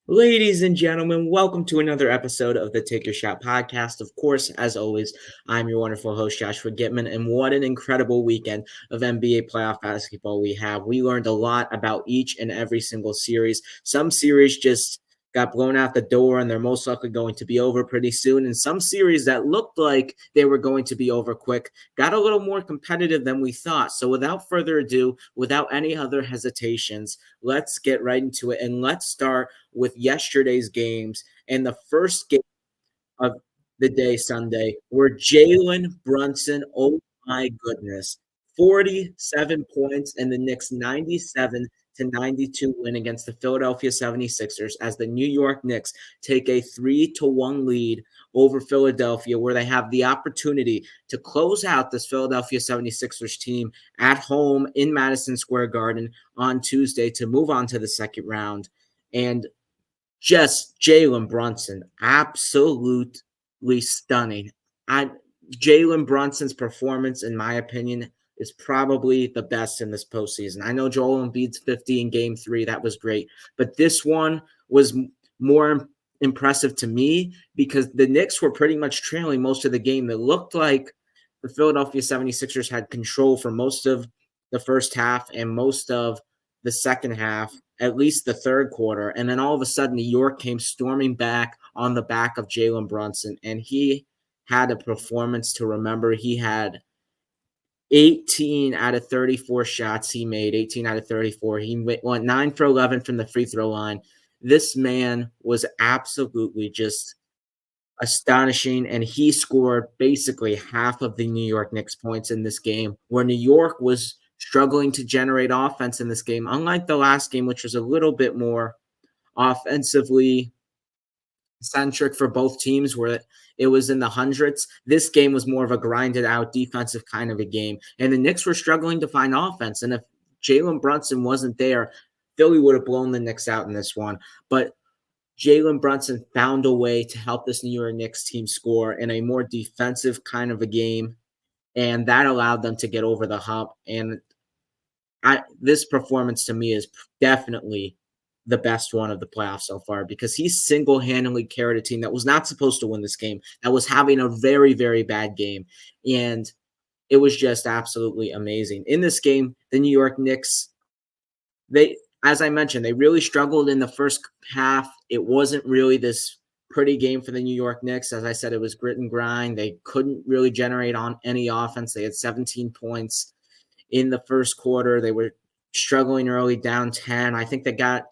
Ladies and gentlemen, welcome to another episode of the Take Your Shot podcast. Of course, as always, I'm your wonderful host, Joshua Gitman, and what an incredible weekend of NBA playoff basketball we have. We learned a lot about each and every single series. Some series just got blown out the door, and they're most likely going to be over pretty soon. And some series that looked like they were going to be over quick got a little more competitive than we thought. So, without further ado, without any other hesitations, let's get right into it and let's start with yesterday's games and the first game of the day Sunday where Jalen Brunson, oh my goodness, 47 points and the Knicks 97-92 win against the Philadelphia 76ers as the New York Knicks take a 3-1 lead over Philadelphia, where they have the opportunity to close out this Philadelphia 76ers team at home in Madison Square Garden on Tuesday to move on to the second round. And just Jalen Brunson, absolutely stunning. I Jalen Brunson's performance, in my opinion, is probably the best in this postseason. I know Joel Embiid's 50 in Game 3, that was great, but this one was more impressive to me because the Knicks were pretty much trailing most of the game. It looked like the Philadelphia 76ers had control for most of the first half and most of the second half, at least the third quarter. And then all of a sudden, New York came storming back on the back of Jalen Brunson, and he had a performance to remember. He had 18 out of 34 shots he made, 18 out of 34. He went 9 for 11 from the free throw line. This man was absolutely just astonishing, and he scored basically half of the New York Knicks points in this game, where New York was struggling to generate offense in this game, unlike the last game, which was a little bit more offensively centric for both teams, where it was in the hundreds. This game was more of a grinded out defensive kind of a game, and the Knicks were struggling to find offense. And if Jalen Brunson wasn't there, Philly would have blown the Knicks out in this one. But Jalen Brunson found a way to help this New York Knicks team score in a more defensive kind of a game, and that allowed them to get over the hump. And this performance to me is definitely the best one of the playoffs so far because he single-handedly carried a team that was not supposed to win this game, that was having a very, very bad game, and it was just absolutely amazing. In this game, the New York Knicks, they as I mentioned, they really struggled in the first half. It wasn't really this pretty game for the New York Knicks. As I said, it was grit and grind. They couldn't really generate on any offense. They had 17 points in the first quarter. They were struggling early, down 10. I think they got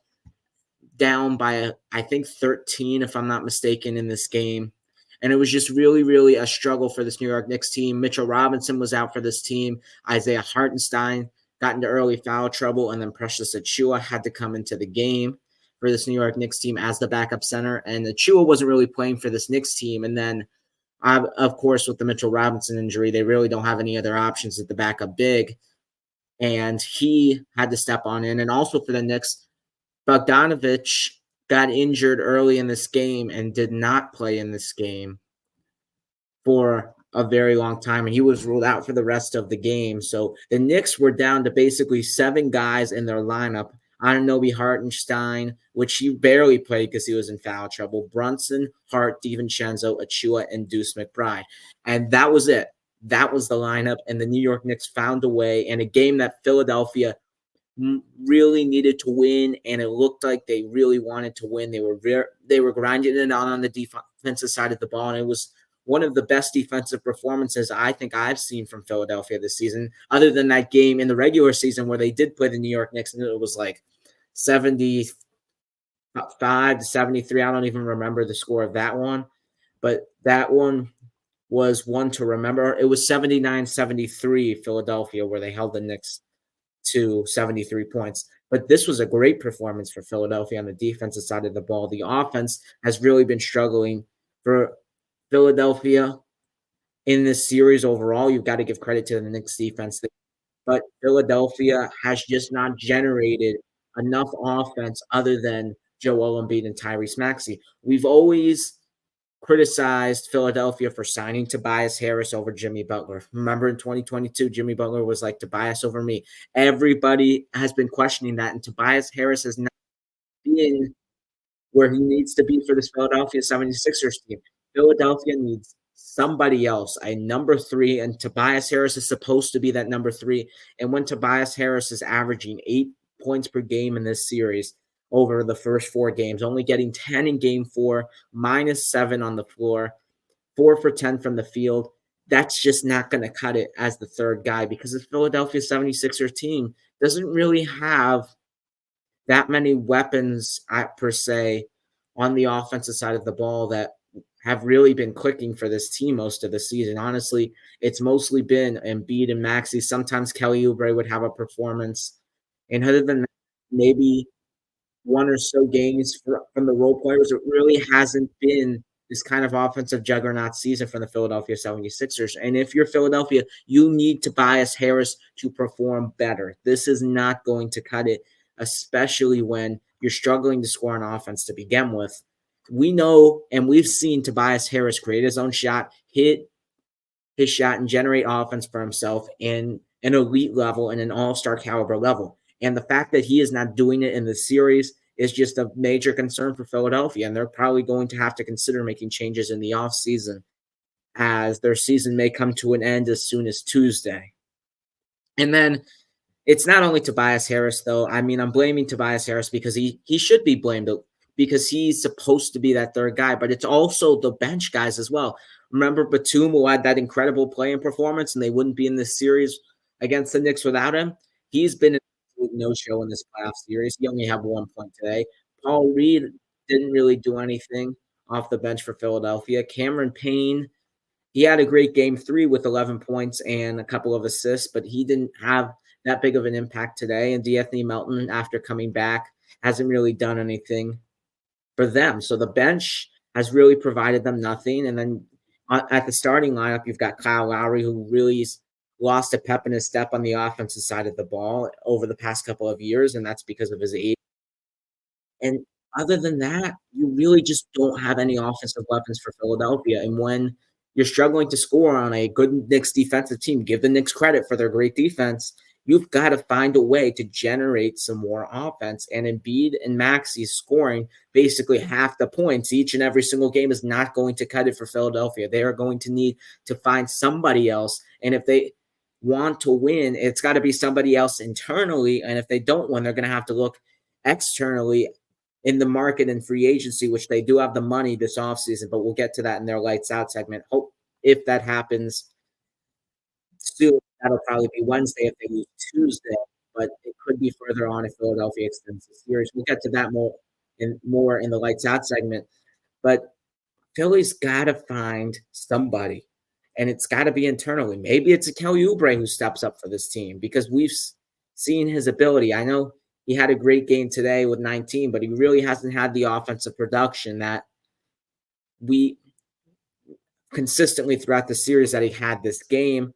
down by, I think, 13, if I'm not mistaken, in this game. And it was just really, really a struggle for this New York Knicks team. Mitchell Robinson was out for this team. Isaiah Hartenstein got into early foul trouble, and then Precious Achiuwa had to come into the game for this New York Knicks team as the backup center. And Achiuwa wasn't really playing for this Knicks team. And then, of course, with the Mitchell Robinson injury, they really don't have any other options at the backup big. And he had to step on in. And also for the Knicks, Bogdanovich got injured early in this game and did not play in this game for a very long time, and he was ruled out for the rest of the game. So the Knicks were down to basically 7 guys in their lineup. Anunoby Hartenstein, which he barely played because he was in foul trouble. Brunson, Hart, DiVincenzo, Achua, and Deuce McBride. And that was it. That was the lineup, and the New York Knicks found a way in a game that Philadelphia really needed to win, and it looked like they really wanted to win. They were grinding it on the defensive side of the ball, and it was one of the best defensive performances I think I've seen from Philadelphia this season, other than that game in the regular season where they did play the New York Knicks, and it was like 75-73. I don't even remember the score of that one, but that one was one to remember. It was 79-73 Philadelphia, where they held the Knicks to 73 points. But this was a great performance for Philadelphia on the defensive side of the ball. The offense has really been struggling for Philadelphia in this series overall. You've got to give credit to the Knicks defense. But Philadelphia has just not generated enough offense other than Joel Embiid and Tyrese Maxey. We've always criticized Philadelphia for signing Tobias Harris over Jimmy Butler. Remember in 2022, Jimmy Butler was like, Tobias over me. Everybody has been questioning that, and Tobias Harris has not been where he needs to be for this Philadelphia 76ers team. Philadelphia needs somebody else, a number 3, and Tobias Harris is supposed to be that number 3. And when Tobias Harris is averaging 8 points per game in this series over the first 4 games, only getting 10 in game 4, -7 on the floor, 4 for 10 from the field, that's just not going to cut it as the third guy because the Philadelphia 76ers team doesn't really have that many weapons per se on the offensive side of the ball that have really been clicking for this team most of the season. Honestly, it's mostly been Embiid and Maxey. Sometimes Kelly Oubre would have a performance. And other than that, maybe one or so games from the role players, it really hasn't been this kind of offensive juggernaut season from the Philadelphia 76ers. And if you're Philadelphia, you need Tobias Harris to perform better. This is not going to cut it, especially when you're struggling to score on offense to begin with. We know and we've seen Tobias Harris create his own shot, hit his shot, and generate offense for himself in an elite level and an all-star caliber level. And the fact that he is not doing it in the series is just a major concern for Philadelphia. And they're probably going to have to consider making changes in the offseason as their season may come to an end as soon as Tuesday. And then it's not only Tobias Harris, though. I mean, I'm blaming Tobias Harris because he should be blamed because he's supposed to be that third guy, but it's also the bench guys as well. Remember Batum, who had that incredible playing performance, and they wouldn't be in this series against the Knicks without him? He's been a no-show in this playoff series. He only had 1 point today. Paul Reed didn't really do anything off the bench for Philadelphia. Cameron Payne, he had a great game 3 with 11 points and a couple of assists, but he didn't have that big of an impact today. And D'Anthony Melton, after coming back, hasn't really done anything for them. So the bench has really provided them nothing. And then at the starting lineup, you've got Kyle Lowry, who really lost a pep in his step on the offensive side of the ball over the past couple of years, and that's because of his age. And other than that, you really just don't have any offensive weapons for Philadelphia. And when you're struggling to score on a good Knicks defensive team, give the Knicks credit for their great defense. You've got to find a way to generate some more offense. And Embiid and Maxey scoring basically half the points each and every single game is not going to cut it for Philadelphia. They are going to need to find somebody else. And if they want to win, it's got to be somebody else internally. And if they don't win, they're going to have to look externally in the market and free agency, which they do have the money this offseason, but we'll get to that in their lights out segment. Hope if that happens soon, that'll probably be Wednesday if they lose Tuesday, but it could be further on if Philadelphia extends the series. We'll get to that more in the lights out segment. But Philly's got to find somebody, and it's got to be internally. Maybe it's a Kelly Oubre who steps up for this team because we've seen his ability. I know he had a great game today with 19, but he really hasn't had the offensive production that we consistently throughout the series that he had this game.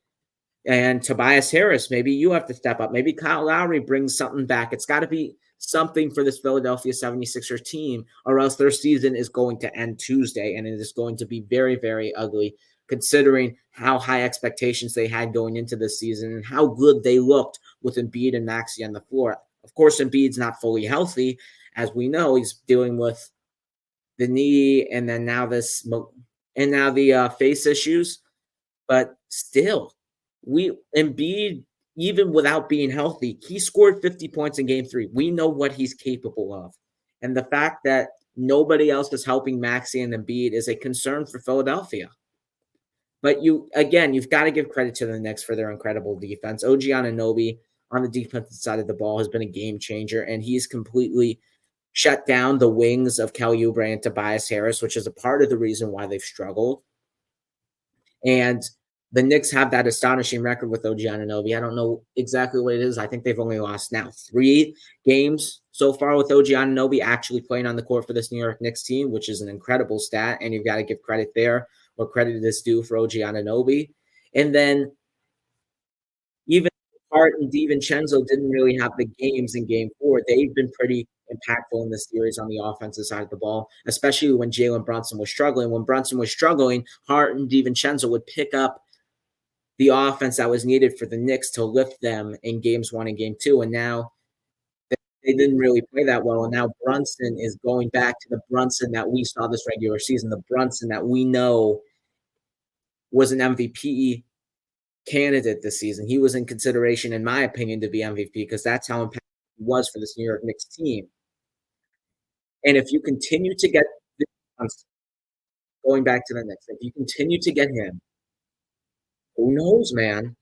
And Tobias Harris, maybe you have to step up. Maybe Kyle Lowry brings something back. It's got to be something for this Philadelphia 76ers team, or else their season is going to end Tuesday, and it is going to be very, very ugly, considering how high expectations they had going into this season and how good they looked with Embiid and Maxey on the floor. Of course, Embiid's not fully healthy. As we know, he's dealing with the knee and then now the face issues. But still, Embiid, even without being healthy, he scored 50 points in game 3. We know what he's capable of. And the fact that nobody else is helping Maxey and Embiid is a concern for Philadelphia. But you've got to give credit to the Knicks for their incredible defense. OG Anunoby on the defensive side of the ball has been a game changer, and he's completely shut down the wings of Kelly Oubre and Tobias Harris, which is a part of the reason why they've struggled. And the Knicks have that astonishing record with OG Anunoby. I don't know exactly what it is. I think they've only lost now 3 games so far with OG Anunoby actually playing on the court for this New York Knicks team, which is an incredible stat, and you've got to give credit there where credit is due for OG Anunoby. And then even Hart and DiVincenzo didn't really have the games in game 4. They've been pretty impactful in this series on the offensive side of the ball, especially when Jalen Brunson was struggling. When Brunson was struggling, Hart and DiVincenzo would pick up the offense that was needed for the Knicks to lift them in games 1 and game 2. And now they didn't really play that well, and now Brunson is going back to the Brunson that we saw this regular season, the Brunson that we know was an MVP candidate this season. He was in consideration, in my opinion, to be MVP because that's how impactful he was for this New York Knicks team. And if you continue to get this Brunson, going back to the Knicks, if you continue to get him, who knows, man?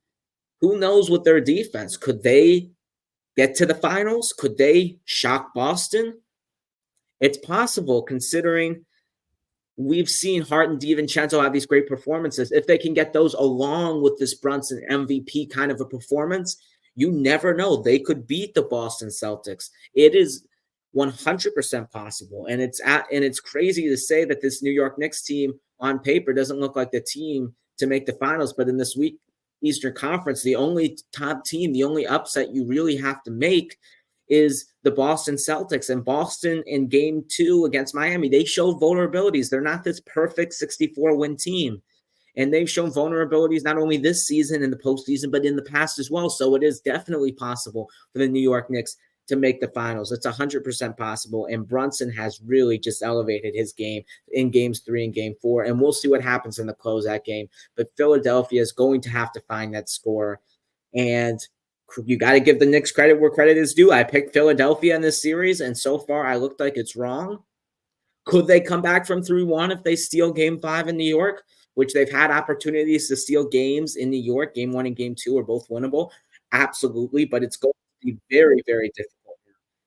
Who knows with their defense? Could they get to the finals? Could they shock Boston? It's possible considering we've seen Hart and DiVincenzo have these great performances. If they can get those along with this Brunson MVP kind of a performance, you never know. They could beat the Boston Celtics. It is 100% possible. And it's crazy to say that this New York Knicks team on paper doesn't look like the team to make the finals, but in this week Eastern Conference, the only top team, the only upset you really have to make is the Boston Celtics. And Boston in game 2 against Miami, they showed vulnerabilities. They're not this perfect 64-win team. And they've shown vulnerabilities not only this season in the postseason, but in the past as well. So it is definitely possible for the New York Knicks to make the finals. It's 100% possible. And Brunson has really just elevated his game in games 3 and game 4. And we'll see what happens in the closeout game. But Philadelphia is going to have to find that score. And you got to give the Knicks credit where credit is due. I picked Philadelphia in this series, and so far I looked like it's wrong. Could they come back from 3-1 if they steal game 5 in New York, which they've had opportunities to steal games in New York? Game 1 and game 2 are both winnable. Absolutely, but it's going to be very, very difficult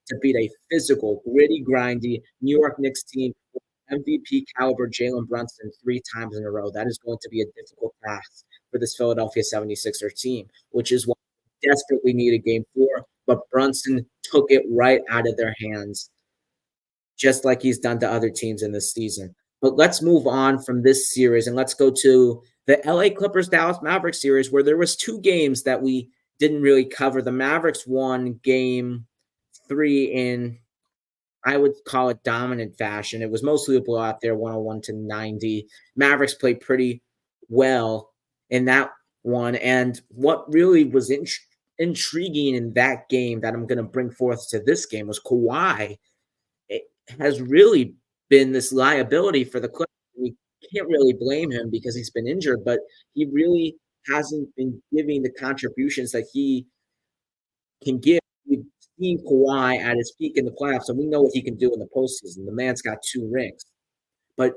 to beat a physical, gritty, grindy New York Knicks team with MVP caliber Jalen Brunson 3 times in a row. That is going to be a difficult task for this Philadelphia 76ers team, which is why they desperately needed game 4, but Brunson took it right out of their hands, just like he's done to other teams in this season. But let's move on from this series and let's go to the LA Clippers Dallas Mavericks series, where there was 2 games that we didn't really cover. The Mavericks won game 3 in, I would call it, dominant fashion. It was mostly a blowout there, 101-90. Mavericks played pretty well in that one. And what really was intriguing in that game that I'm going to bring forth to this game was Kawhi has really been this liability for the Clippers. We can't really blame him because he's been injured, but he really hasn't been giving the contributions that he can give. We've seen Kawhi at his peak in the playoffs, and we know what he can do in the postseason. The man's got 2 rings. But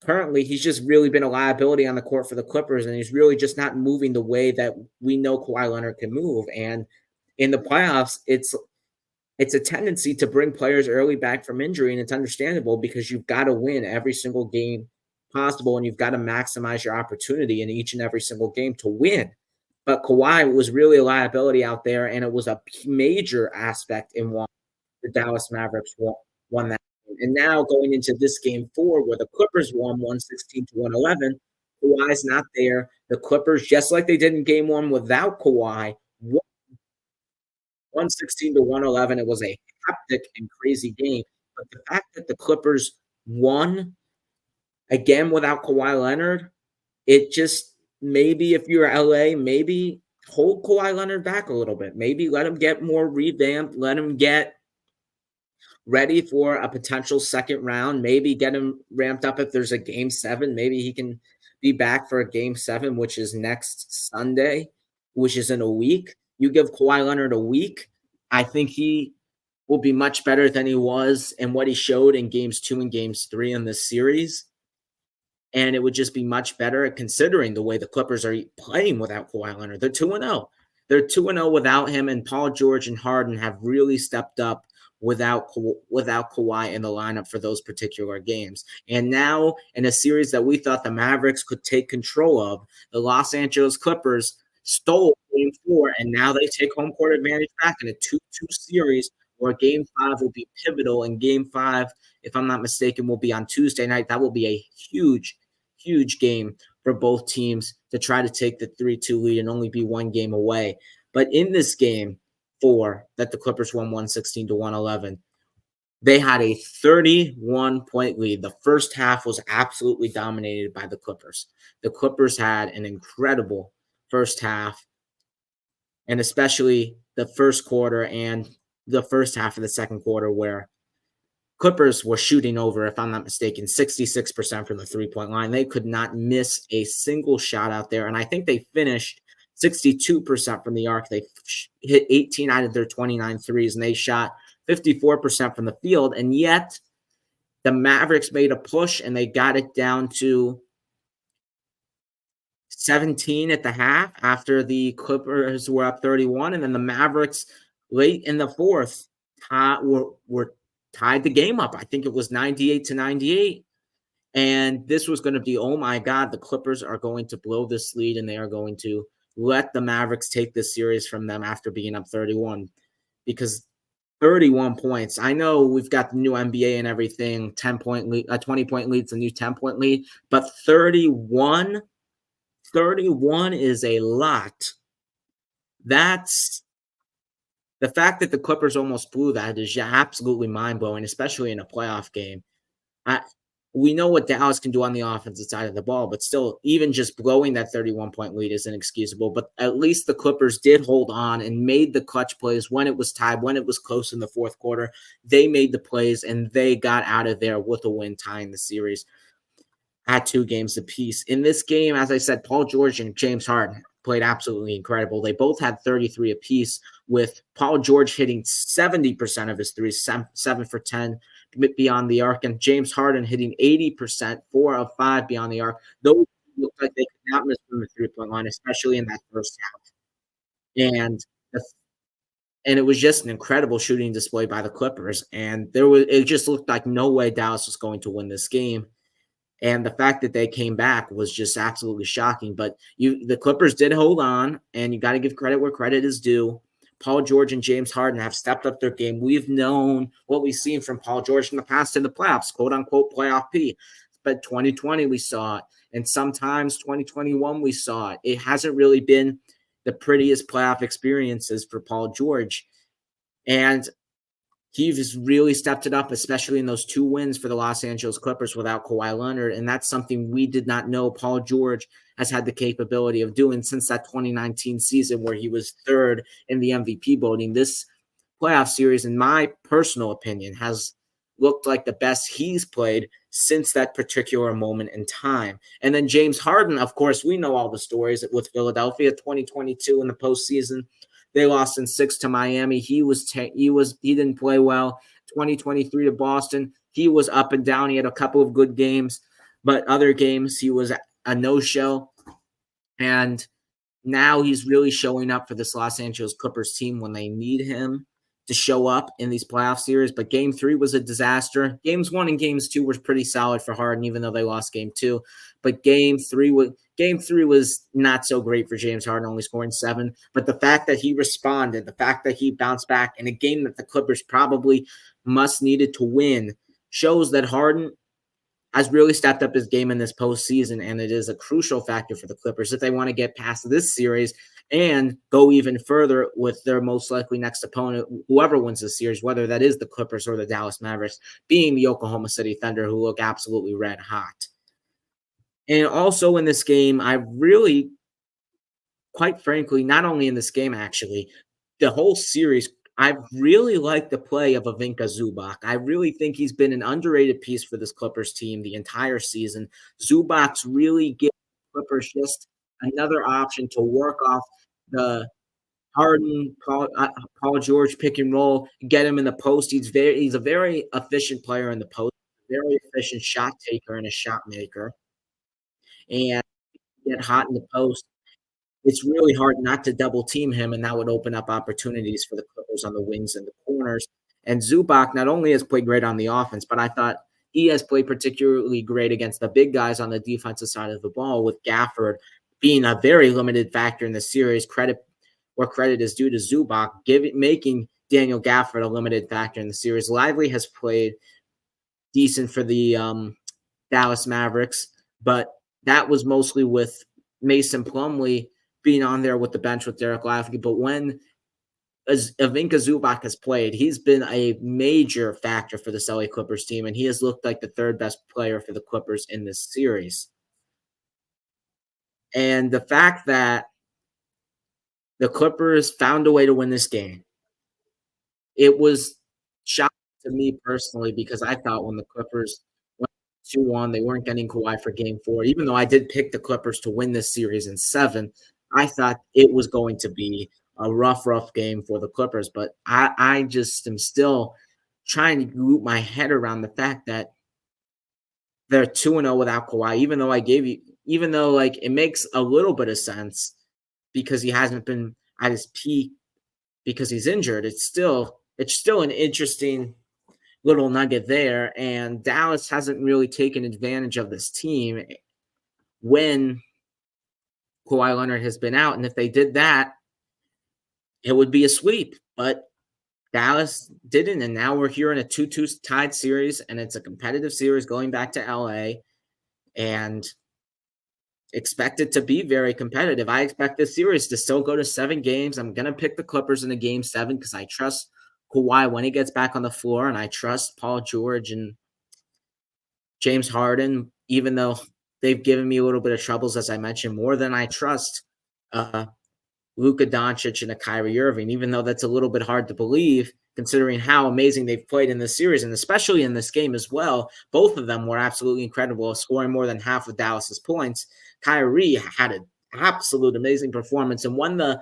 currently, he's just really been a liability on the court for the Clippers, and he's really just not moving the way that we know Kawhi Leonard can move. And in the playoffs, it's a tendency to bring players early back from injury, and it's understandable because you've got to win every single game possible, and you've got to maximize your opportunity in each and every single game to win. But Kawhi was really a liability out there, and it was a major aspect in why the Dallas Mavericks won that game. And now going into this game 4, where the Clippers won 116-111, Kawhi's not there. The Clippers, just like they did in game 1 without Kawhi, 116-111. It was a hectic and crazy game. But the fact that the Clippers won again without Kawhi Leonard, it just, maybe if you're LA, maybe hold Kawhi Leonard back a little bit. Maybe let him get more revamped. Let him get ready for a potential second round. Maybe get him ramped up if there's a game 7. Maybe he can be back for a game 7, which is next Sunday, which is in a week. You give Kawhi Leonard a week, I think he will be much better than he was and what he showed in games 2 and games 3 in this series. And it would just be much better considering the way the Clippers are playing without Kawhi Leonard. They're 2-0. They're 2-0 without him, and Paul George and Harden have really stepped up without Kawhi in the lineup for those particular games. And now, in a series that we thought the Mavericks could take control of, the Los Angeles Clippers stole game 4, and now they take home court advantage back in a 2-2 series where game 5 will be pivotal. And game 5, if I'm not mistaken, will be on Tuesday night. That will be a huge, huge game for both teams to try to take the 3-2 lead and only be 1 game away. But in this game 4 that the Clippers won 116-111, they had a 31-point lead. The first half was absolutely dominated by the Clippers. The Clippers had an incredible first half, and especially the first quarter. And the first half of the second quarter where Clippers were shooting over, if I'm not mistaken, 66% from the three-point line. They could not miss a single shot out there, and I think they finished 62% from the arc. They hit 18 out of their 29 threes, and they shot 54% from the field, and yet the Mavericks made a push, and they got it down to 17 at the half after the Clippers were up 31, and then the Mavericks late in the fourth were tied the game up. I think it was 98 to 98. And this was going to be, oh my God, the Clippers are going to blow this lead and they are going to let the Mavericks take this series from them after being up 31. Because 31 points. I know we've got the new NBA and everything, 10-point lead, a 20-point lead, it's a new 10-point lead, but 31 is a lot. That's the fact that the Clippers almost blew that is absolutely mind-blowing, especially in a playoff game. I We know what Dallas can do on the offensive side of the ball, but still, even just blowing that 31-point lead is inexcusable. But at least the Clippers did hold on and made the clutch plays when it was tied, when it was close in the fourth quarter. They made the plays, and they got out of there with a win, tying the series at 2 games apiece. In this game, as I said, Paul George and James Harden played absolutely incredible. They both had 33 apiece, with Paul George hitting 70% of his threes, 7 for 10 beyond the arc, and James Harden hitting 80%, 4 of 5 beyond the arc. Those looked like they could not miss from the three-point line, especially in that first half. And the and it was just an incredible shooting display by the Clippers. And it just looked like no way Dallas was going to win this game. And the fact that they came back was just absolutely shocking. But the Clippers did hold on, and you got to give credit where credit is due. Paul George and James Harden have stepped up their game. We've known what we've seen from Paul George in the past in the playoffs, quote unquote playoff P. But 2020 we saw it, and sometimes 2021 we saw it. It hasn't really been the prettiest playoff experiences for Paul George. And he's really stepped it up, especially in those 2 wins for the Los Angeles Clippers without Kawhi Leonard, and that's something we did not know Paul George has had the capability of doing since that 2019 season where he was 3rd in the MVP voting. This playoff series, in my personal opinion, has looked like the best he's played since that particular moment in time. And then James Harden, of course, we know all the stories with Philadelphia 2022 in the postseason. They lost in 6 to Miami. He didn't play well. 2023 to Boston, he was up and down. He had a couple of good games, but other games he was a no-show. And now he's really showing up for this Los Angeles Clippers team when they need him to show up in these playoff series. But game 3 was a disaster. Games 1 and games 2 were pretty solid for Harden, even though they lost game 2. But game 3 was not so great for James Harden, only scoring 7. But the fact that he responded, the fact that he bounced back in a game that the Clippers probably must needed to win, shows that Harden has really stepped up his game in this postseason, and it is a crucial factor for the Clippers if they want to get past this series and go even further with their most likely next opponent, whoever wins the series, whether that is the Clippers or the Dallas Mavericks, being the Oklahoma City Thunder, who look absolutely red hot. And also in this game, I really, quite frankly, not only in this game, actually, the whole series, I really like the play of Ivinka Zubac. I really think he's been an underrated piece for this Clippers team the entire season. Zubac's really given Clippers just another option to work off the Harden, Paul George pick and roll, get him in the post. He's a very efficient player in the post, very efficient shot taker and a shot maker. And get hot in the post, it's really hard not to double team him, and that would open up opportunities for the Clippers on the wings and the corners. And Zubac not only has played great on the offense, but I thought he has played particularly great against the big guys on the defensive side of the ball, with Gafford being a very limited factor in the series. Credit where credit is due to Zubac, making Daniel Gafford a limited factor in the series. Lively has played decent for the Dallas Mavericks, but that was mostly with Mason Plumlee being on there with the bench with Derek Lively. But when Ivinka Zubac has played, he's been a major factor for the LA Clippers team, and he has looked like the 3rd best player for the Clippers in this series. And the fact that the Clippers found a way to win this game It was shocking to me personally because I thought when the Clippers went 2-1, they weren't getting Kawhi for game 4. Even though I did pick the Clippers to win this series in 7, I thought it was going to be a rough game for the Clippers, but I just am still trying to root my head around the fact that they're 2-0 without Kawhi, even though, like, it makes a little bit of sense because he hasn't been at his peak because he's injured. It's still an interesting little nugget there, and Dallas hasn't really taken advantage of this team when Kawhi Leonard has been out, and if they did that, it would be a sweep, but Dallas didn't, and now we're here in a 2-2 tied series, and it's a competitive series going back to LA, and expect it to be very competitive. I expect this series to still go to 7 games. I'm gonna pick the Clippers in the game 7 because I trust Kawhi when he gets back on the floor, and I trust Paul George and James Harden, even though they've given me a little bit of troubles, as I mentioned, more than I trust Luka Doncic and a Kyrie Irving, even though that's a little bit hard to believe considering how amazing they've played in this series and especially in this game as well. Both of them were absolutely incredible, scoring more than half of Dallas's points. Kyrie had an absolute amazing performance, and when the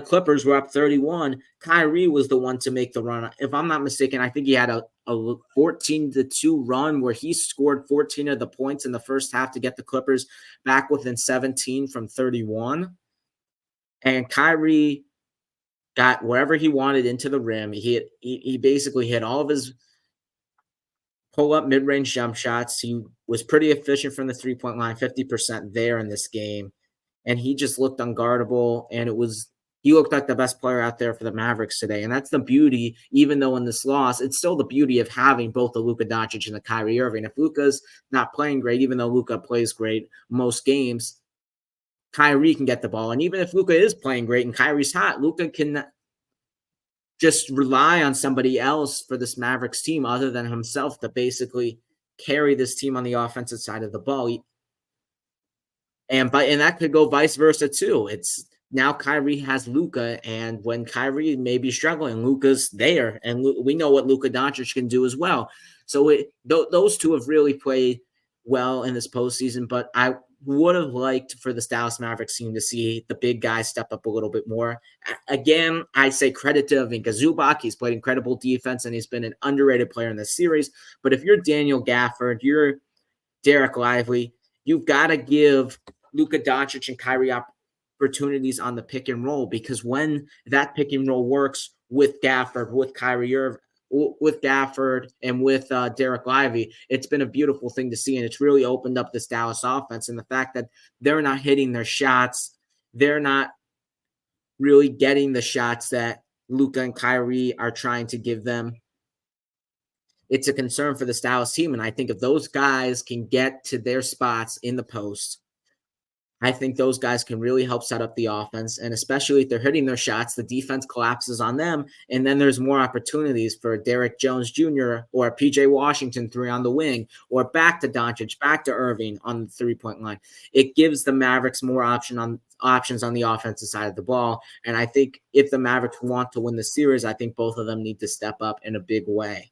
Clippers were up 31, Kyrie was the one to make the run. If I'm not mistaken, I think he had a 14-2 run where he scored 14 of the points in the first half to get the Clippers back within 17 from 31. And Kyrie got wherever he wanted into the rim. He basically hit all of his pull-up mid-range jump shots. He was pretty efficient from the three-point line, 50% there in this game. And he just looked unguardable, and he looked like the best player out there for the Mavericks today. And that's the beauty, even though in this loss, it's still the beauty of having both the Luka Doncic and the Kyrie Irving. If Luka's not playing great, even though Luka plays great most games, Kyrie can get the ball. And even if Luka is playing great and Kyrie's hot, Luka can just rely on somebody else for this Mavericks team other than himself to basically carry this team on the offensive side of the ball. And that could go vice versa too. It's now Kyrie has Luka, and when Kyrie may be struggling, Luka's there, and we know what Luka Doncic can do as well. So those two have really played well in this postseason. But I would have liked for the Dallas Mavericks team to see the big guys step up a little bit more. Again, I say credit to Ivica Zubac. He's played incredible defense, and he's been an underrated player in this series. But if you're Daniel Gafford, you're Derek Lively, you've got to give Luka Doncic and Kyrie opportunities on the pick and roll, because when that pick and roll works with Gafford, with Kyrie Irving, with Gafford, and with Derek Lively, it's been a beautiful thing to see, and it's really opened up this Dallas offense. And the fact that they're not hitting their shots, they're not really getting the shots that Luka and Kyrie are trying to give them. It's a concern for the Dallas team, and I think if those guys can get to their spots in the post, I think those guys can really help set up the offense, and especially if they're hitting their shots, the defense collapses on them, and then there's more opportunities for Derek Jones Jr. or PJ Washington 3 on the wing, or back to Doncic, back to Irving on the three-point line. It gives the Mavericks more options on the offensive side of the ball, and I think if the Mavericks want to win the series, I think both of them need to step up in a big way.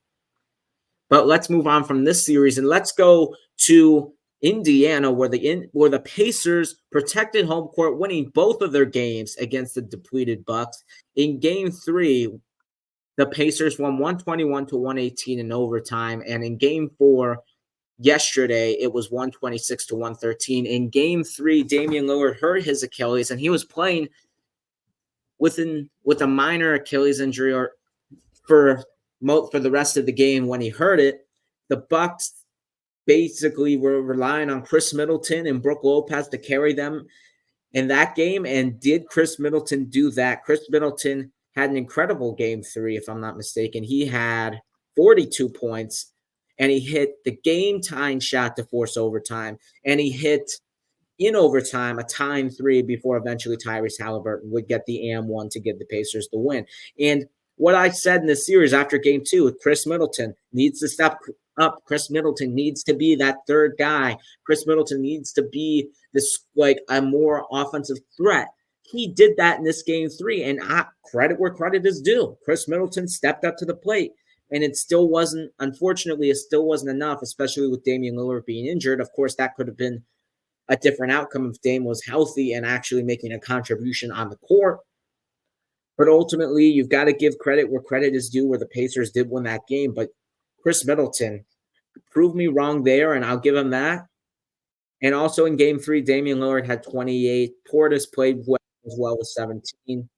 But let's move on from this series, and let's go to Indiana, where the Pacers protected home court, winning both of their games against the depleted Bucks. In Game 3, the Pacers won 121-118 in overtime, and in Game 4 yesterday, it was 126-113. In Game 3, Damian Lillard hurt his Achilles, and he was playing with a minor Achilles injury for the rest of the game. When he hurt it, the Bucks basically were relying on Chris Middleton and Brook Lopez to carry them in that game. And did Chris Middleton do that? Chris Middleton had an incredible Game 3, if I'm not mistaken. He had 42 points, and he hit the game-tying shot to force overtime, and he hit in overtime a tying 3 before eventually Tyrese Halliburton would get the and-1 to give the Pacers the win. And what I said in the series after Game 2, Chris Middleton needs to step up. Chris Middleton needs to be that third guy. Chris Middleton needs to be this, like, a more offensive threat. he did that in this game three, and credit where credit is due. Chris Middleton stepped up to the plate, and it still wasn't, unfortunately, it still wasn't enough, especially with Damian Lillard being injured. Of course, that could have been a different outcome if Dame was healthy and actually making a contribution on the court. But ultimately, you've got to give credit where credit is due, where the Pacers did win that game. But Chris Middleton proved me wrong there, and I'll give him that. And also in game three, Damian Lillard had 28. Portis played well as well with 17.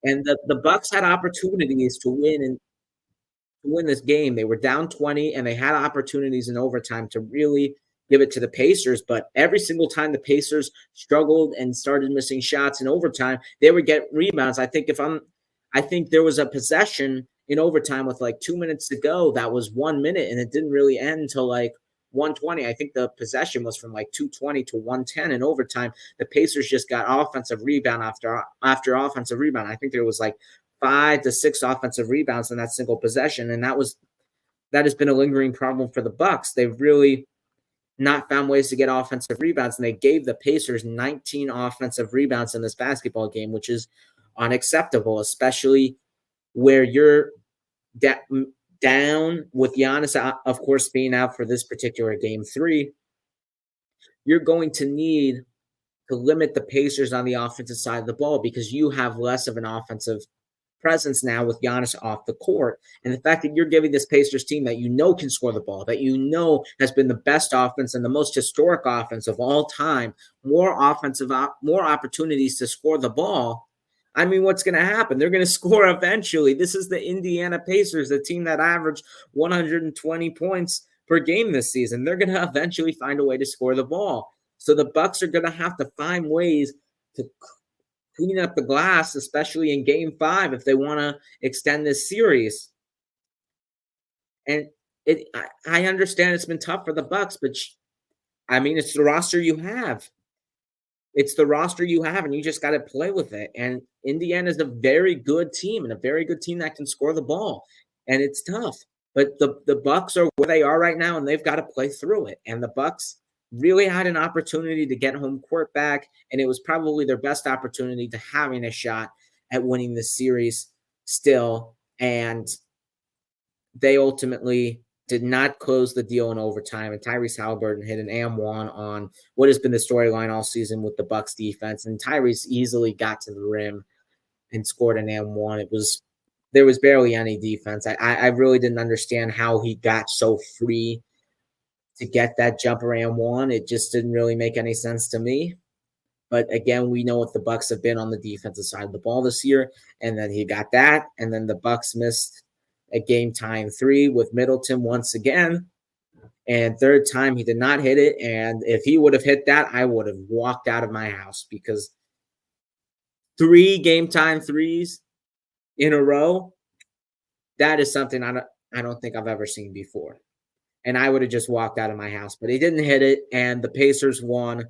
And the Bucks had opportunities to win this game. They were down 20 and they had opportunities in overtime to really give it to the Pacers. But every single time the Pacers struggled and started missing shots in overtime, they would get rebounds. I think there was a possession in overtime with like 2 minutes to go. That was 1 minute and it didn't really end until like 120. I think the possession was from like 220 to 110 in overtime. The Pacers just got offensive rebound after offensive rebound. I think there was like 5 to 6 offensive rebounds in that single possession, and that has been a lingering problem for the Bucks. They've really not found ways to get offensive rebounds, and they gave the Pacers 19 offensive rebounds in this basketball game, which is unacceptable, especially where you're down with Giannis, of course, being out for this particular game three. You're going to need to limit the Pacers on the offensive side of the ball because you have less of an offensive presence now with Giannis off the court. And the fact that you're giving this Pacers team that you know can score the ball, that you know has been the best offense and the most historic offense of all time, more opportunities to score the ball. I mean, what's going to happen? They're going to score eventually. This is the Indiana Pacers, the team that averaged 120 points per game this season. They're going to eventually find a way to score the ball. So the Bucks are going to have to find ways to clean up the glass, especially in game five, if they want to extend this series. And I understand it's been tough for the Bucks, but I mean, it's the roster you have. It's the roster you have, and you just got to play with it. And Indiana is a very good team, and a very good team that can score the ball. And it's tough. But the Bucks are where they are right now, and they've got to play through it. And the Bucks really had an opportunity to get home court back, and it was probably their best opportunity to having a shot at winning the series still. And they ultimately did not close the deal in overtime, and Tyrese Halliburton hit an and-one on what has been the storyline all season with the Bucks defense, and Tyrese easily got to the rim and scored an and-one. There was barely any defense. I really didn't understand how he got so free to get that jumper and-one. It just didn't really make any sense to me. But again, we know what the Bucks have been on the defensive side of the ball this year, and then he got that, and then the Bucks missed a game-tying three with Middleton once again. And third time, he did not hit it. And if he would have hit that, I would have walked out of my house because 3 game-time threes in a row, that is something I don't think I've ever seen before. And I would have just walked out of my house. But he didn't hit it, and the Pacers won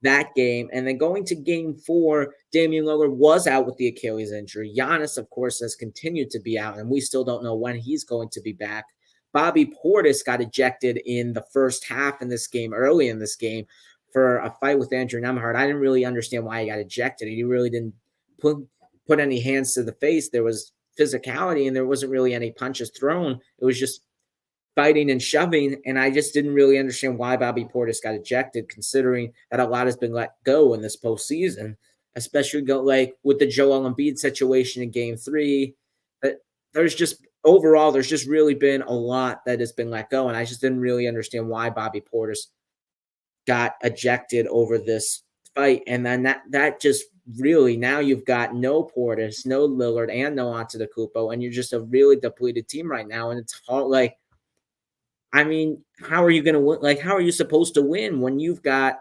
that game. And then going to game 4, Damian Lillard was out with the Achilles injury. Giannis, of course, has continued to be out, and we still don't know when he's going to be back. Bobby Portis got ejected in the first half in this game, early in this game, for a fight with Andrew Nembhard. I didn't really understand why he got ejected. He really didn't put any hands to the face. There was physicality, and there wasn't really any punches thrown. It was just fighting and shoving, and I just didn't really understand why Bobby Portis got ejected, considering that a lot has been let go in this postseason, especially like with the Joel Embiid situation in Game 3. But there's just really been a lot that has been let go, and I just didn't really understand why Bobby Portis got ejected over this fight. And then that just really, now you've got no Portis, no Lillard, and no Antetokounmpo, and you're just a really depleted team right now, and it's hard. Like, I mean, how are you going to win? Like, how are you supposed to win when you've got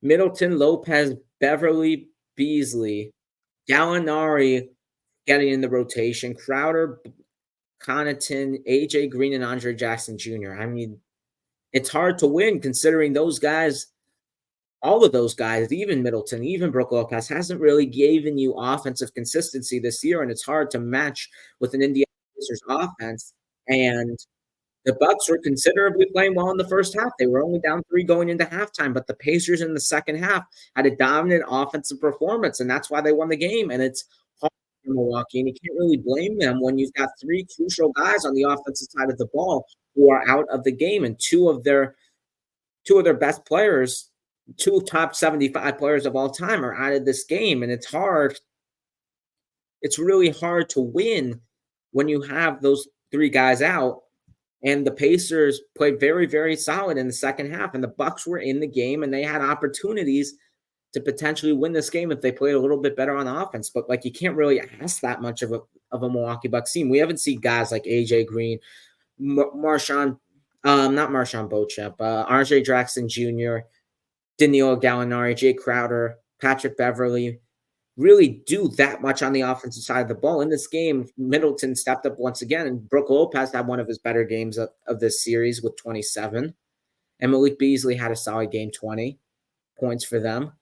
Middleton, Lopez, Beverly, Beasley, Gallinari getting in the rotation, Crowder, Connaughton, AJ Green, and Andre Jackson Jr.? I mean, it's hard to win considering those guys, all of those guys, even Middleton, even Brook Lopez, hasn't really given you offensive consistency this year, and it's hard to match with an Indiana Pacers offense. And The Bucks were considerably playing well in the first half. They were only down 3 going into halftime, but the Pacers in the second half had a dominant offensive performance, and that's why they won the game, and it's hard for Milwaukee, and you can't really blame them when you've got 3 crucial guys on the offensive side of the ball who are out of the game, and 2 of their best players, 2 top 75 players of all time are out of this game, and it's really hard to win when you have those 3 guys out. And the Pacers played very, very solid in the second half, and the Bucks were in the game, and they had opportunities to potentially win this game if they played a little bit better on offense. But like, you can't really ask that much of a Milwaukee Bucks team. We haven't seen guys like AJ Green, Marshawn, not Marshawn Beauchamp, RJ Jackson Jr., Danilo Gallinari, Jay Crowder, Patrick Beverly, really do that much on the offensive side of the ball. In this game, Middleton stepped up once again, and Brook Lopez had one of his better games of this series with 27. And Malik Beasley had a solid game, 20 points for them.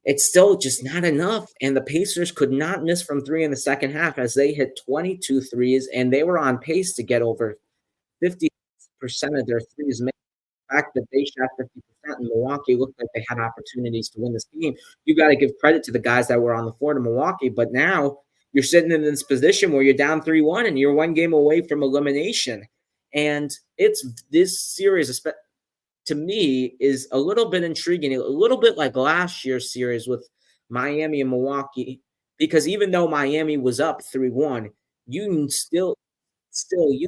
It's still just not enough. And the Pacers could not miss from 3 in the second half as they hit 22 threes, and they were on pace to get over 50% of their threes made. The fact that they shot 50% in Milwaukee looked like they had opportunities to win this game. You got to give credit to the guys that were on the floor to Milwaukee, but now you're sitting in this position where you're down 3-1 and you're 1 game away from elimination. And it's this series, to me, is a little bit intriguing, a little bit like last year's series with Miami and Milwaukee, because even though Miami was up 3-1, you still you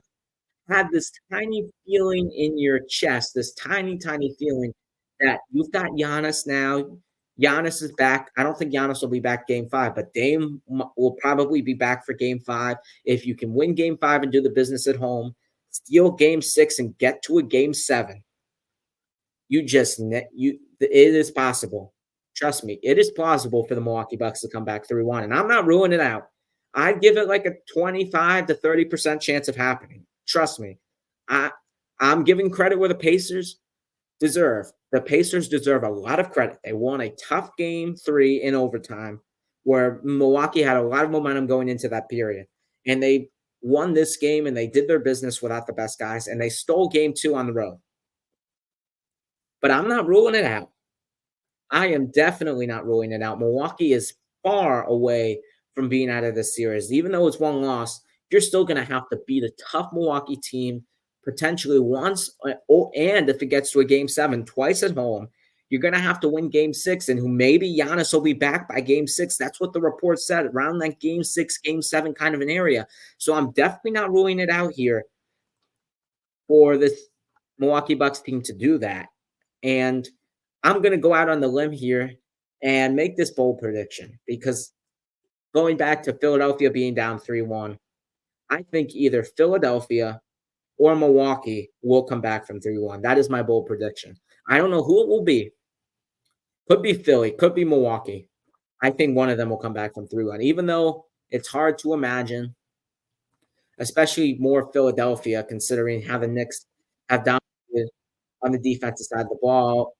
had this tiny feeling in your chest, this tiny, tiny feeling that you've got Giannis now. Giannis is back. I don't think Giannis will be back game 5, but Dame will probably be back for game 5. If you can win game 5 and do the business at home, steal game 6 and get to a game 7, it is possible. Trust me, it is plausible for the Milwaukee Bucks to come back 3-1, and I'm not ruling it out. I'd give it like a 25 to 30% chance of happening. Trust me. I I'm giving credit where the Pacers deserve. The Pacers deserve a lot of credit. They won a tough game 3 in overtime where Milwaukee had a lot of momentum going into that period. And they won this game and they did their business without the best guys, and they stole game 2 on the road. But I'm not ruling it out. I am definitely not ruling it out. Milwaukee is far away from being out of this series. Even though it's 1 loss, you're still going to have to beat a tough Milwaukee team potentially once, and if it gets to a game 7, twice at home. You're going to have to win game 6, and who maybe Giannis will be back by game 6. That's what the report said, around that game 6, game 7 kind of an area. So I'm definitely not ruling it out here for this Milwaukee Bucks team to do that. And I'm going to go out on the limb here and make this bold prediction, because going back to Philadelphia being down 3-1, I think either Philadelphia or Milwaukee will come back from 3-1. That is my bold prediction. I don't know who it will be. Could be Philly, could be Milwaukee. I think one of them will come back from 3-1, even though it's hard to imagine, especially more Philadelphia, considering how the Knicks have dominated on the defensive side of the ball.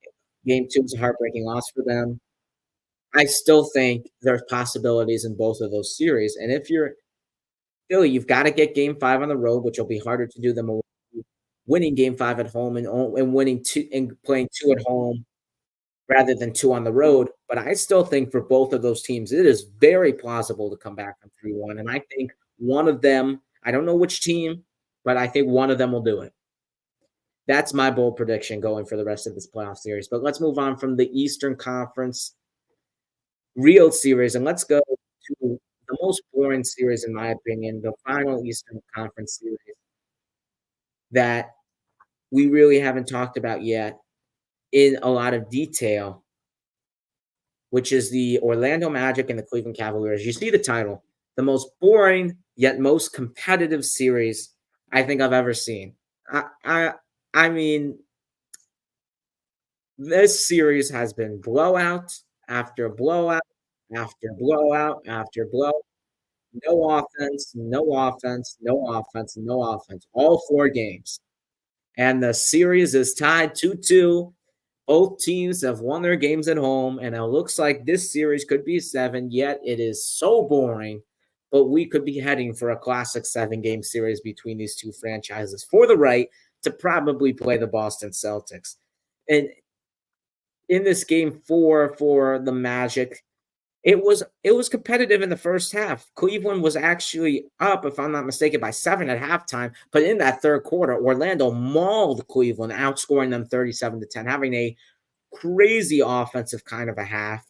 Game 2 was a heartbreaking loss for them. I still think there's possibilities in both of those series. And if you're Philly, you've got to get game 5 on the road, which will be harder to do than winning game 5 at home and winning 2 and playing 2 at home rather than 2 on the road. But I still think for both of those teams, it is very plausible to come back from 3-1. And I think one of them, I don't know which team, but I think one of them will do it. That's my bold prediction going for the rest of this playoff series. But let's move on from the Eastern Conference real series, and let's go to the most boring series, in my opinion, the final Eastern Conference series that we really haven't talked about yet in a lot of detail, which is the Orlando Magic and the Cleveland Cavaliers. You see the title, the most boring yet most competitive series I think I've ever seen. I mean, this series has been blowout after blowout after blowout after blowout. No offense, no offense, no offense, no offense. All 4 games. And the series is tied 2-2. Both teams have won their games at home, and it looks like this series could be 7, yet it is so boring. but we could be heading for a classic 7-game series between these two franchises for the right to probably play the Boston Celtics. And in this game 4 for the Magic, it was competitive in the first half. Cleveland was actually up, if I'm not mistaken, by 7 at halftime, but in that third quarter, Orlando mauled Cleveland, outscoring them 37-10, having a crazy offensive kind of a half.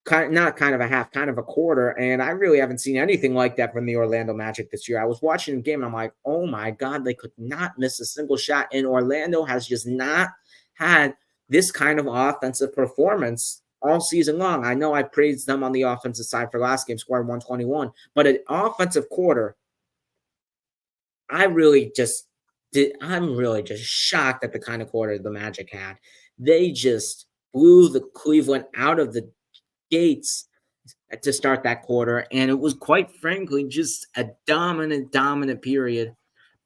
Not kind of a half, kind of a quarter, and I really haven't seen anything like that from the Orlando Magic this year. I was watching the game, and I'm like, "Oh my god, they could not miss a single shot," and Orlando has just not had this kind of offensive performance all season long. I know I praised them on the offensive side for last game, scoring 121, but an offensive quarter, I really just I'm really just shocked at the kind of quarter the Magic had. They just blew the Cleveland out of the gates to start that quarter, and it was quite frankly just a dominant period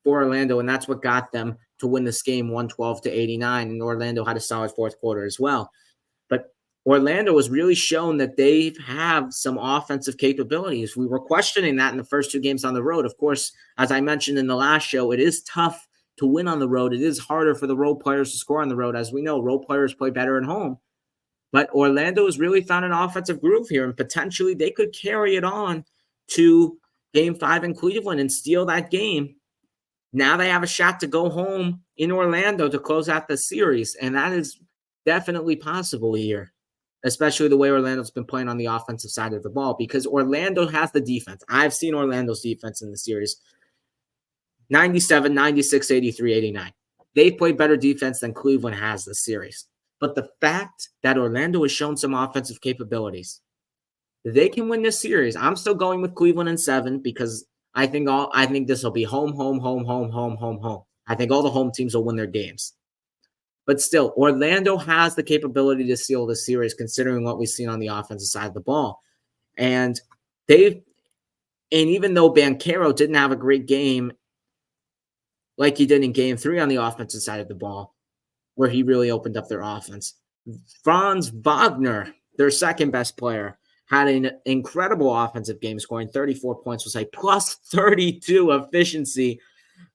for Orlando, and that's what got them to win this game 112-89. And Orlando had a solid fourth quarter as well. But Orlando has really shown that they have some offensive capabilities. We were questioning that in the first two games on the road. Of course, as I mentioned in the last show, it is tough to win on the road. It is harder for the role players to score on the road. As we know, role players play better at home. But Orlando has really found an offensive groove here, and potentially they could carry it on to game 5 in Cleveland and steal that game. Now they have a shot to go home in Orlando to close out the series, and that is definitely possible here, especially the way Orlando's been playing on the offensive side of the ball, because Orlando has the defense. I've seen Orlando's defense in the series 97, 96, 83, 89. They've played better defense than Cleveland has this series. But the fact that Orlando has shown some offensive capabilities, they can win this series. I'm still going with Cleveland in 7 because I think this will be home, home, home, home, home, home, home. I think all the home teams will win their games. But still, Orlando has the capability to seal the series, considering what we've seen on the offensive side of the ball. And even though Banchero didn't have a great game like he did in game 3 on the offensive side of the ball, where he really opened up their offense, Franz Wagner, their second best player, had an incredible offensive game, scoring 34 points, was a plus 32 efficiency,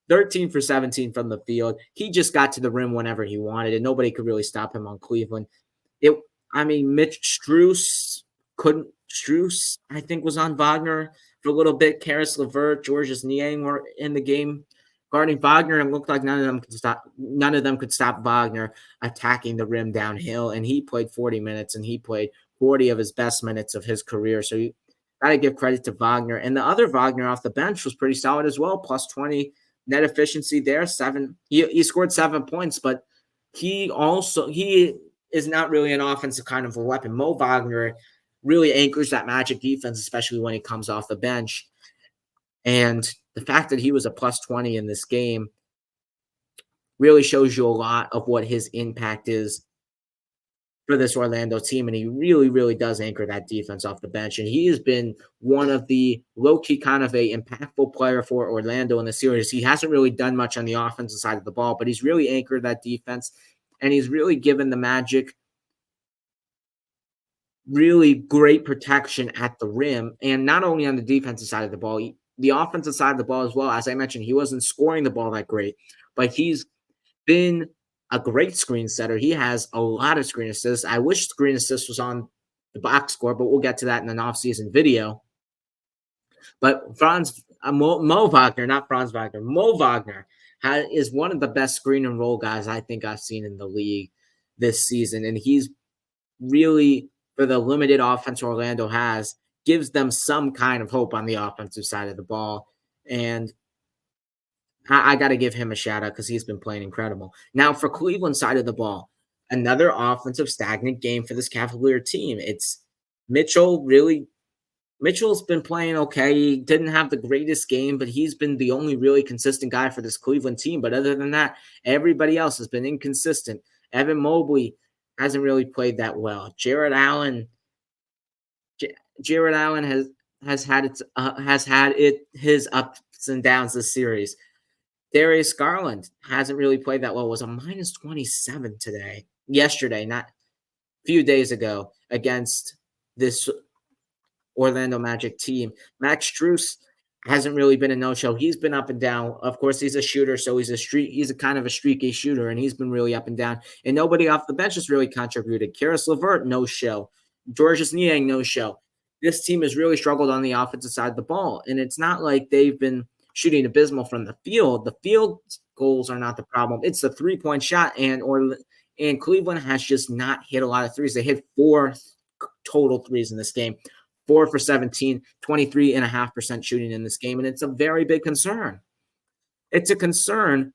13 for 17 from the field. He just got to the rim whenever he wanted, and nobody could really stop him on Cleveland. Mitch Strus, I think, was on Wagner for a little bit. Karis LeVert, Georges Niang were in the game guarding Wagner, and looked like none of them could stop Wagner attacking the rim downhill. And he played 40 minutes, and he played 40 of his best minutes of his career. So you got to give credit to Wagner. And the other Wagner off the bench was pretty solid as well, plus 20 net efficiency there. He scored 7 points, but he is not really an offensive kind of a weapon. Mo Wagner really anchors that Magic defense, especially when he comes off the bench. And the fact that he was a plus 20 in this game really shows you a lot of what his impact is for this Orlando team. And he really, really does anchor that defense off the bench. And he has been one of the low-key kind of a impactful player for Orlando in the series. He hasn't really done much on the offensive side of the ball, but he's really anchored that defense. And he's really given the Magic really great protection at the rim. And not only on the defensive side of the ball, the offensive side of the ball as well. As I mentioned, he wasn't scoring the ball that great, but he's been a great screen setter. He has a lot of screen assists. I wish screen assist was on the box score, but we'll get to that in an offseason video. But Mo Wagner, not Franz Wagner, Mo Wagner is one of the best screen and roll guys I think I've seen in the league this season. And he's really, for the limited offense Orlando has, gives them some kind of hope on the offensive side of the ball. And I got to give him a shout out because he's been playing incredible. Now, for Cleveland side of the ball, another offensive stagnant game for this Cavalier team. It's Mitchell's been playing okay. He didn't have the greatest game, but he's been the only really consistent guy for this Cleveland team. But other than that, everybody else has been inconsistent. Evan Mobley hasn't really played that well. Jared Allen has had his ups and downs this series. Darius Garland hasn't really played that well. Was a minus 27 yesterday, not a few days ago, against this Orlando Magic team. Max Strus hasn't really been a no-show. He's been up and down. Of course, he's a shooter, so he's a kind of a streaky shooter, and he's been really up and down. And nobody off the bench has really contributed. Karis LeVert, no show. Georges Niang, no show. This team has really struggled on the offensive side of the ball, and it's not like they've been shooting abysmal from the field. The field goals are not the problem. It's the three-point shot, and Cleveland has just not hit a lot of threes. They hit 4 total threes in this game. 4 for 17, 23.5% shooting in this game, and it's a very big concern. It's a concern,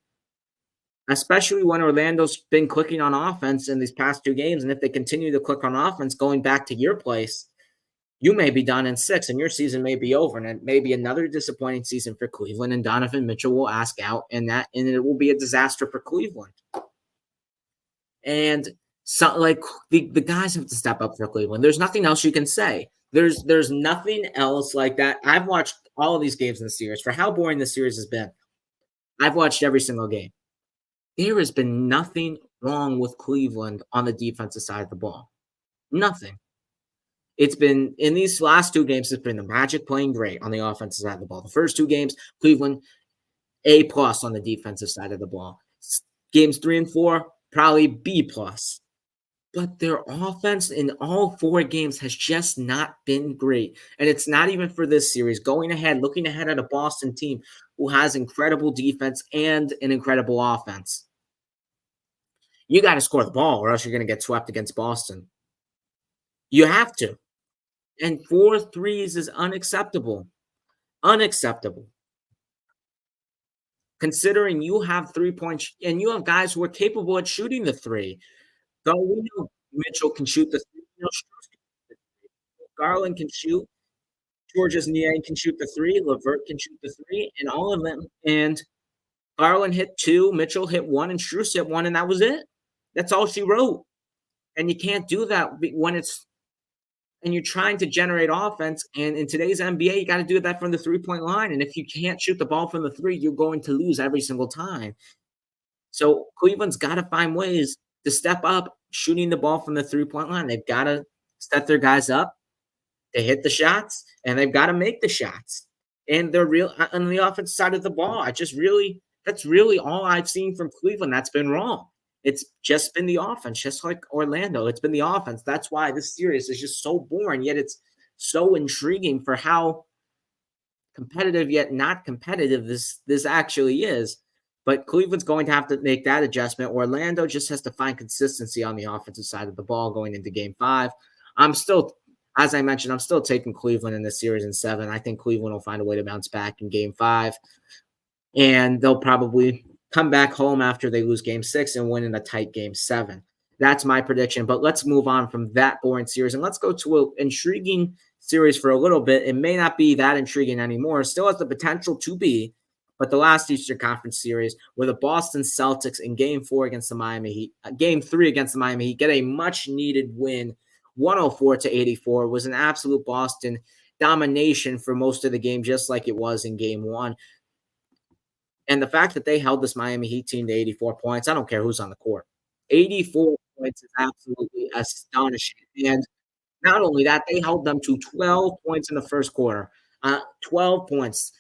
especially when Orlando's been clicking on offense in these past 2 games, and if they continue to click on offense going back to your place, you may be done in 6, and your season may be over, and it may be another disappointing season for Cleveland, and Donovan Mitchell will ask out, and it will be a disaster for Cleveland. And so, like, the guys have to step up for Cleveland. There's nothing else you can say. There's nothing else like that. I've watched all of these games in the series. For how boring the series has been, I've watched every single game. There has been nothing wrong with Cleveland on the defensive side of the ball. Nothing. It's been in these last 2 games, it's been the Magic playing great on the offensive side of the ball. The first 2 games, Cleveland A+ on the defensive side of the ball. Games 3 and 4, probably B+. But their offense in all 4 games has just not been great. And it's not even for this series. Looking ahead at a Boston team who has incredible defense and an incredible offense. You got to score the ball or else you're going to get swept against Boston. You have to. And 4 threes is unacceptable. Unacceptable. Considering you have 3-point and you have guys who are capable at shooting the 3. So we know Mitchell can shoot the 3. Garland can shoot. Georges Niang can shoot the 3. LeVert can shoot the 3, and all of them. And Garland hit 2, Mitchell hit 1, and Strus hit 1, and that was it. That's all she wrote. And you can't do that when you're trying to generate offense. And in today's NBA, you got to do that from the 3-point line. And if you can't shoot the ball from the 3, you're going to lose every single time. So Cleveland's got to find ways to step up shooting the ball from the 3-point line. They've got to set their guys up. They hit the shots, and they've got to make the shots. And they're real on the offensive side of the ball. That's really all I've seen from Cleveland that's been wrong. It's just been the offense, just like Orlando. It's been the offense. That's why this series is just so boring, yet it's so intriguing for how competitive yet not competitive this actually is. But Cleveland's going to have to make that adjustment. Orlando just has to find consistency on the offensive side of the ball going into Game 5. As I mentioned, I'm still taking Cleveland in this series in 7. I think Cleveland will find a way to bounce back in Game 5. And they'll probably come back home after they lose Game 6 and win in a tight Game 7. That's my prediction. But let's move on from that boring series, and let's go to an intriguing series for a little bit. It may not be that intriguing anymore. It still has the potential to be, but the last Eastern Conference series where the Boston Celtics in Game 4 against the Miami Heat, Game 3 against the Miami Heat, get a much-needed win, 104-84. It was an absolute Boston domination for most of the game, just like it was in Game 1. And the fact that they held this Miami Heat team to 84 points, I don't care who's on the court. 84 points is absolutely astonishing. And not only that, they held them to 12 points in the first quarter. 12 points.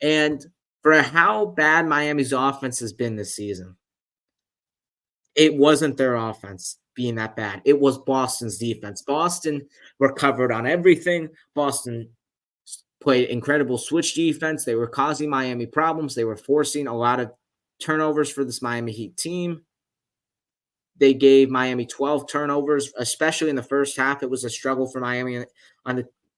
And for how bad Miami's offense has been this season, it wasn't their offense being that bad. It was Boston's defense. Boston recovered on everything. Boston played incredible switch defense. They were causing Miami problems. They were forcing a lot of turnovers for this Miami Heat team. They gave Miami 12 turnovers, especially in the first half. It was a struggle for Miami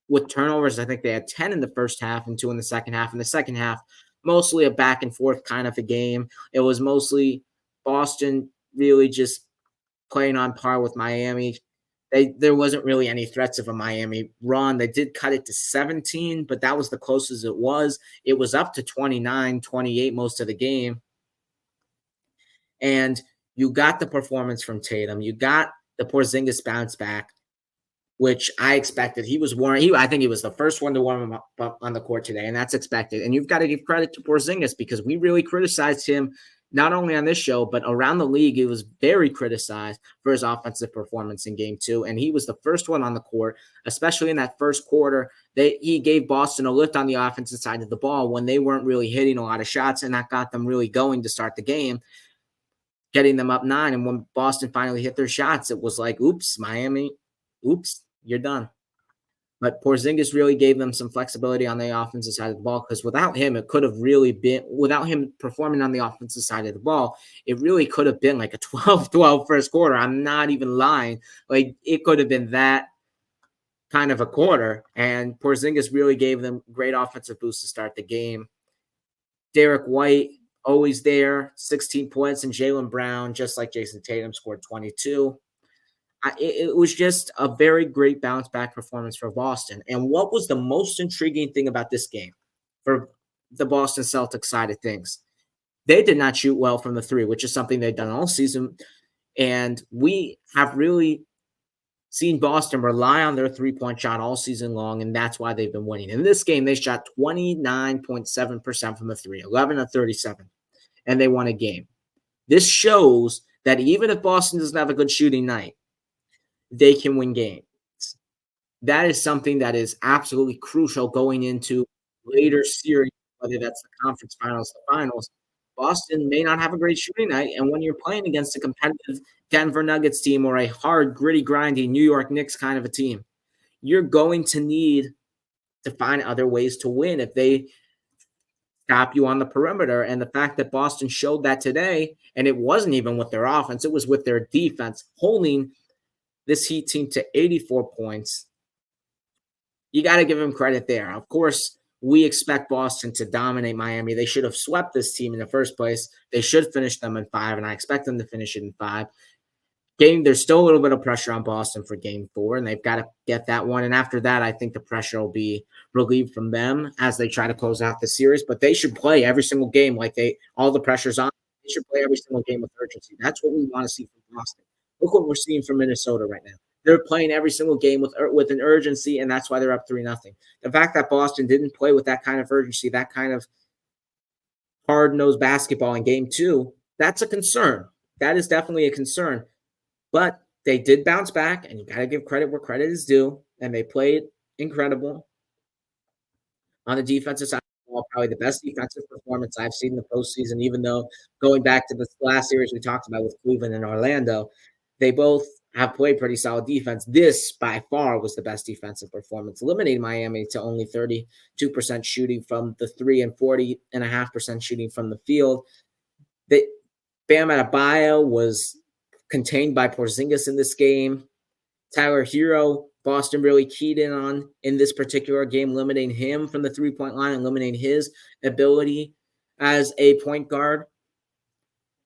with turnovers. I think they had 10 in the first half and 2 in the second half. In the second half, mostly a back and forth kind of a game. It was mostly Boston really just playing on par with Miami. There wasn't really any threats of a Miami run. They did cut it to 17, but that was the closest it was. It was up to 29, 28 most of the game. And you got the performance from Tatum. You got the Porzingis bounce back, which I expected. He was warm. I think he was the first one to warm him up on the court today, and that's expected. And you've got to give credit to Porzingis because we really criticized him not only on this show, but around the league, he was very criticized for his offensive performance in game two. And he was the first one on the court, especially in that first quarter. He gave Boston a lift on the offensive side of the ball when they weren't really hitting a lot of shots, and that got them really going to start the game, getting them up 9. And when Boston finally hit their shots, it was like, oops, Miami, oops, you're done. But Porzingis really gave them some flexibility on the offensive side of the ball, because without him, it could have really been, without him performing on the offensive side of the ball, it really could have been like a 12-12 first quarter. I'm not even lying. Like, it could have been that kind of a quarter. And Porzingis really gave them great offensive boost to start the game. Derek White, always there, 16 points, and Jalen Brown, just like Jason Tatum, scored 22. It was just a very great bounce back performance for Boston. And what was the most intriguing thing about this game for the Boston Celtics side of things? They did not shoot well from the three, which is something they've done all season. And we have really seen Boston rely on their three-point shot all season long, and that's why they've been winning. In this game, they shot 29.7% from the three, 11 of 37, and they won a game. This shows that even if Boston doesn't have a good shooting night, they can win games. That is something that is absolutely crucial going into later series, whether that's the conference finals, the finals. Boston may not have a great shooting night, and when you're playing against a competitive Denver Nuggets team or a hard, gritty, grinding New York Knicks kind of a team, you're going to need to find other ways to win if they stop you on the perimeter. And the fact that Boston showed that today, and it wasn't even with their offense, it was with their defense, holding this Heat team to 84 points. You got to give them credit there. Of course, we expect Boston to dominate Miami. They should have swept this team in the first place. They should finish them in 5, and I expect them to finish it in 5. There's still a little bit of pressure on Boston for game 4, and they've got to get that one. And after that, I think the pressure will be relieved from them as they try to close out the series. But they should play every single game like all the pressure's on. They should play every single game with urgency. That's what we want to see from Boston. Look what we're seeing from Minnesota right now. They're playing every single game with an urgency, and that's why they're up 3-0. The fact that Boston didn't play with that kind of urgency, that kind of hard-nosed basketball in game 2, that's a concern. That is definitely a concern. But they did bounce back, and you got to give credit where credit is due, and they played incredible on the defensive side. Probably the best defensive performance I've seen in the postseason, even though going back to the last series we talked about with Cleveland and Orlando, they both have played pretty solid defense. This, by far, was the best defensive performance, eliminating Miami to only 32% shooting from the 3 and 40.5% shooting from the field. Bam Adebayo was contained by Porzingis in this game. Tyler Hero, Boston really keyed in on in this particular game, limiting him from the three-point line and limiting his ability as a point guard.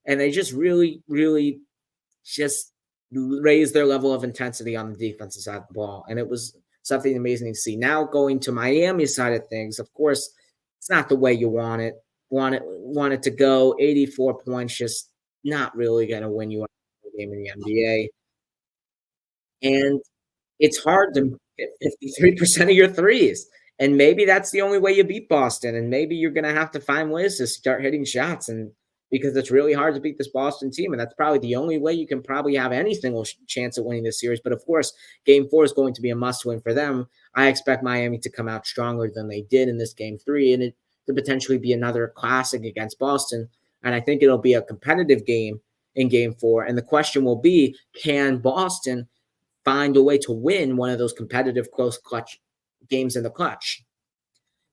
And they just really, really just raised their level of intensity on the defensive side of the ball. And it was something amazing to see. Now going to Miami's side of things, of course, it's not the way you want it. Want it to go. 84 points, just not really going to win you a game in the NBA. And it's hard to hit 53% of your threes. And maybe that's the only way you beat Boston. And maybe you're going to have to find ways to start hitting shots. And because it's really hard to beat this Boston team. And that's probably the only way you can probably have any single chance at winning this series. But of course, game 4 is going to be a must win for them. I expect Miami to come out stronger than they did in this game 3. And it could potentially be another classic against Boston. And I think it'll be a competitive game in game 4. And the question will be, can Boston find a way to win one of those competitive close clutch games in the clutch?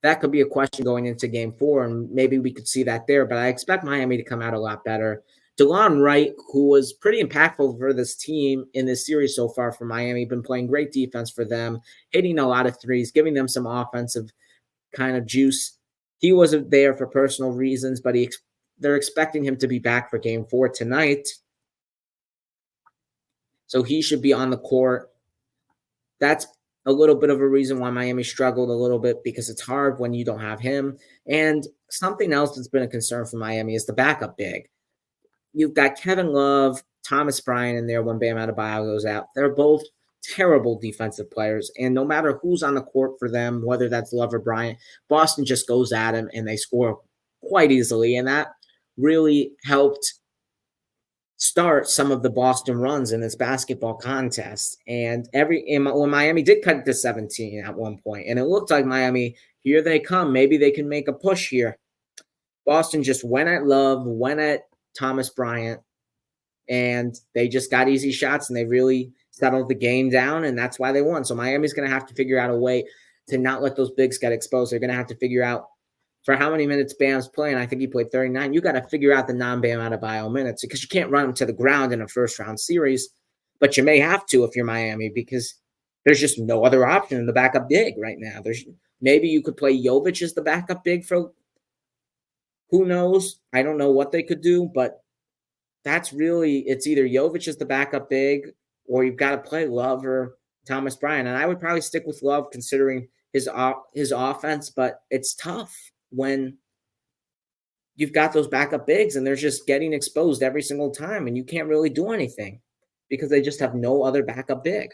That could be a question going into game 4, and maybe we could see that there, but I expect Miami to come out a lot better. DeLon Wright, who was pretty impactful for this team in this series so far for Miami, been playing great defense for them, hitting a lot of threes, giving them some offensive kind of juice. He wasn't there for personal reasons, but they're expecting him to be back for game 4 tonight. So he should be on the court. That's a little bit of a reason why Miami struggled a little bit, because it's hard when you don't have him. And something else that's been a concern for Miami is the backup big. You've got Kevin Love, Thomas Bryant in there when Bam Adebayo goes out. They're both terrible defensive players. And no matter who's on the court for them, whether that's Love or Bryant, Boston just goes at him and they score quite easily. And that really helped start some of the Boston runs in this basketball contest. And when Miami did cut it to 17 at one point, and it looked like Miami, here they come. Maybe they can make a push here. Boston just went at Love, went at Thomas Bryant, and they just got easy shots and they really settled the game down. And that's why they won. So Miami's going to have to figure out a way to not let those bigs get exposed. They're going to have to figure out for how many minutes Bam's playing. I think he played 39. You got to figure out the non-Bam Adebayo minutes because you can't run him to the ground in a first-round series, but you may have to if you're Miami because there's just no other option in the backup big right now. Maybe you could play Jovic as the backup big for who knows. I don't know what they could do, but it's either Jovic as the backup big or you've got to play Love or Thomas Bryant. And I would probably stick with Love considering his offense, but it's tough when you've got those backup bigs and they're just getting exposed every single time and you can't really do anything because they just have no other backup big.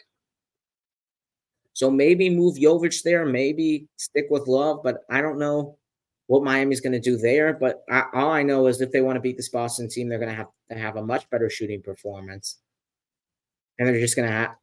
So maybe move Jovic there, maybe stick with Love, but I don't know what Miami's going to do there. But all I know is if they want to beat this Boston team, they're going to have a much better shooting performance. And they're just going to have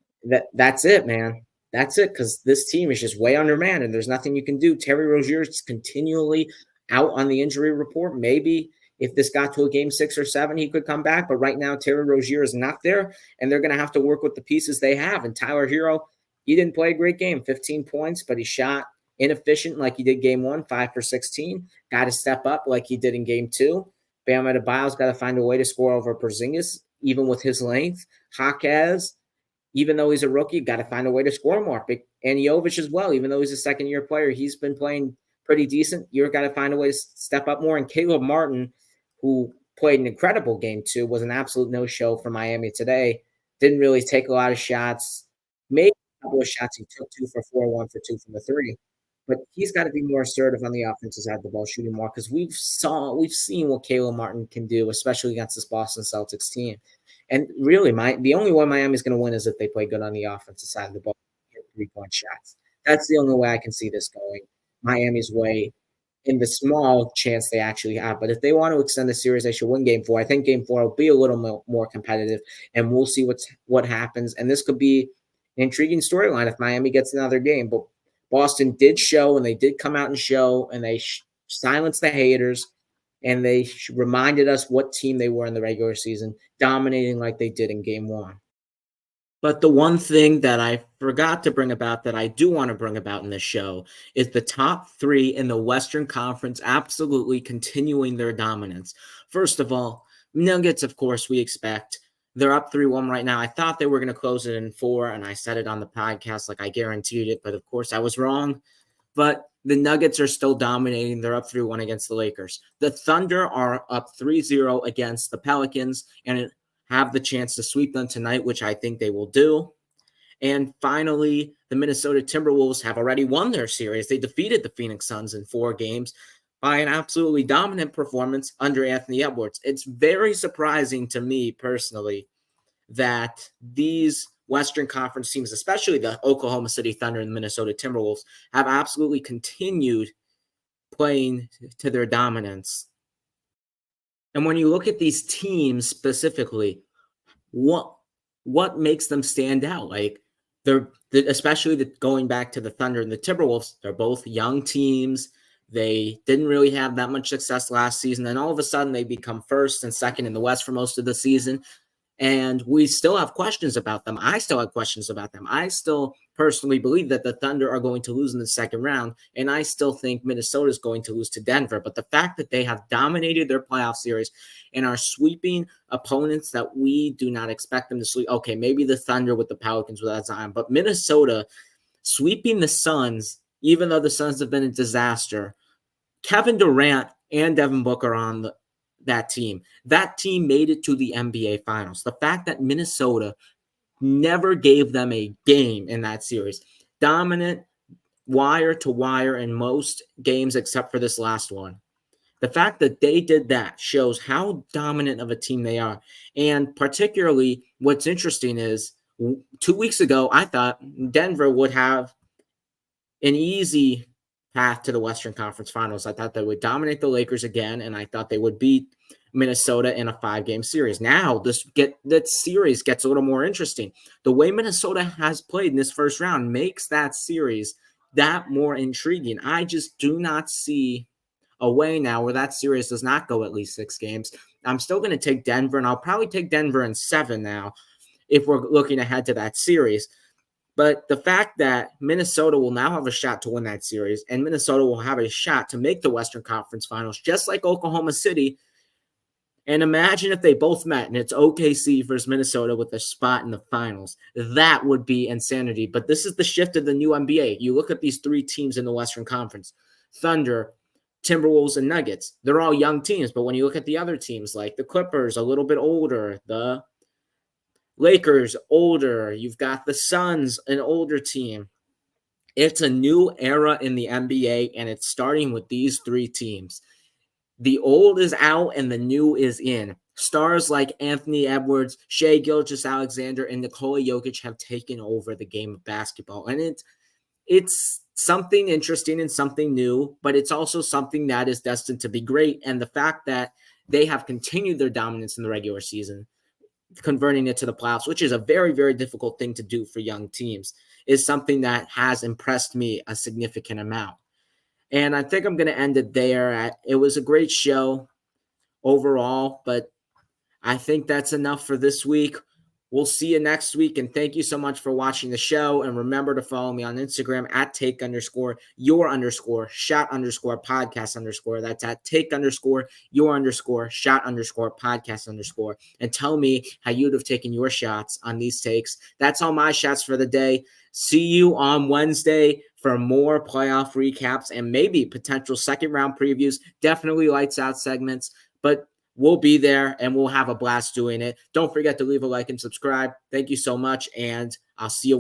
that's it, man. That's it because this team is just way undermanned and there's nothing you can do. Terry Rozier is continually out on the injury report. Maybe if this got to a game 6 or 7, he could come back. But right now, Terry Rozier is not there, and they're going to have to work with the pieces they have. And Tyler Hero, he didn't play a great game, 15 points, but he shot inefficient like he did game 1, 5 for 16. Got to step up like he did in game 2. Bam Adebayo's got to find a way to score over Porzingis, even with his length. Jaquez, even though he's a rookie, got to find a way to score more. And Jovic as well, even though he's a second-year player, he's been playing pretty decent. You've got to find a way to step up more. And Caleb Martin, who played an incredible game 2, was an absolute no-show for Miami today. Didn't really take a lot of shots. Made a couple of shots. He took 2 for 4, 1 for 2 from the 3. But he's got to be more assertive on the offensive side of the ball, shooting more, because we've seen what Caleb Martin can do, especially against this Boston Celtics team. And really, the only way Miami's going to win is if they play good on the offensive side of the ball, hit 3-point shots. That's the only way I can see this going Miami's way in the small chance they actually have. But if they want to extend the series, they should win game 4. I think game 4 will be a little more competitive, and we'll see what happens. And this could be an intriguing storyline if Miami gets another game. But Boston did show, and they did come out and show, and they silenced the haters, and they reminded us what team they were in the regular season, dominating like they did in game 1. But the one thing that I forgot to bring about that I do want to bring about in this show is the top 3 in the Western Conference absolutely continuing their dominance. First of all, Nuggets, of course, we expect. They're up 3-1 right now. I thought they were going to close it in 4, and I said it on the podcast like I guaranteed it, but of course I was wrong. But the Nuggets are still dominating. They're up 3-1 against the Lakers. The Thunder are up 3-0 against the Pelicans and have the chance to sweep them tonight, which I think they will do. And finally, the Minnesota Timberwolves have already won their series. They defeated the Phoenix Suns in 4 games by an absolutely dominant performance under Anthony Edwards. It's very surprising to me personally that these Western Conference teams, especially the Oklahoma City Thunder and the Minnesota Timberwolves, have absolutely continued playing to their dominance. And when you look at these teams specifically, what makes them stand out? Like especially going back to the Thunder and the Timberwolves, they're both young teams. They didn't really have that much success last season. And all of a sudden they become first and second in the West for most of the season. And we still have questions about them. I still have questions about them. I still personally believe that the Thunder are going to lose in the second round, and I still think Minnesota is going to lose to Denver. But the fact that they have dominated their playoff series and are sweeping opponents that we do not expect them to sweep. Okay, maybe the Thunder with the Pelicans without Zion, but Minnesota sweeping the Suns, even though the Suns have been a disaster. Kevin Durant and Devin Booker on that team. That team made it to the NBA Finals. The fact that Minnesota never gave them a game in that series. Dominant wire to wire in most games except for this last one. The fact that they did that shows how dominant of a team they are. And particularly what's interesting is 2 weeks ago, I thought Denver would have an easy path to the Western Conference Finals. I thought they would dominate the Lakers again, and I thought they would beat Minnesota in a 5-game series. Now that series gets a little more interesting. The way Minnesota has played in this first round makes that series that more intriguing. I just do not see a way now where that series does not go at least 6 games. I'm still going to take Denver, and I'll probably take Denver in 7 now if we're looking ahead to that series. But the fact that Minnesota will now have a shot to win that series, and Minnesota will have a shot to make the Western Conference Finals, just like Oklahoma City. And imagine if they both met and it's OKC versus Minnesota with a spot in the finals. That would be insanity. But this is the shift of the new NBA. You look at these 3 teams in the Western Conference: Thunder, Timberwolves, and Nuggets. They're all young teams. But when you look at the other teams, like the Clippers, a little bit older, the Lakers, older, you've got the Suns, an older team. It's a new era in the NBA, and it's starting with these 3 teams. The old is out and the new is in. Stars like Anthony Edwards, Shai Gilgeous-Alexander, and Nikola Jokic have taken over the game of basketball. And it's something interesting and something new, but it's also something that is destined to be great. And the fact that they have continued their dominance in the regular season, converting it to the playoffs, which is a very, very difficult thing to do for young teams, is something that has impressed me a significant amount. And I think I'm going to end it there. It was a great show overall, but I think that's enough for this week. We'll see you next week, and thank you so much for watching the show. And remember to follow me on Instagram at take_your_shot_podcast_. That's at take_your_shot_podcast_. And tell me how you'd have taken your shots on these takes. That's all my shots for the day. See you on Wednesday for more playoff recaps and maybe potential second round previews. Definitely lights out segments, but we'll be there and we'll have a blast doing it. Don't forget to leave a like and subscribe. Thank you so much, and I'll see you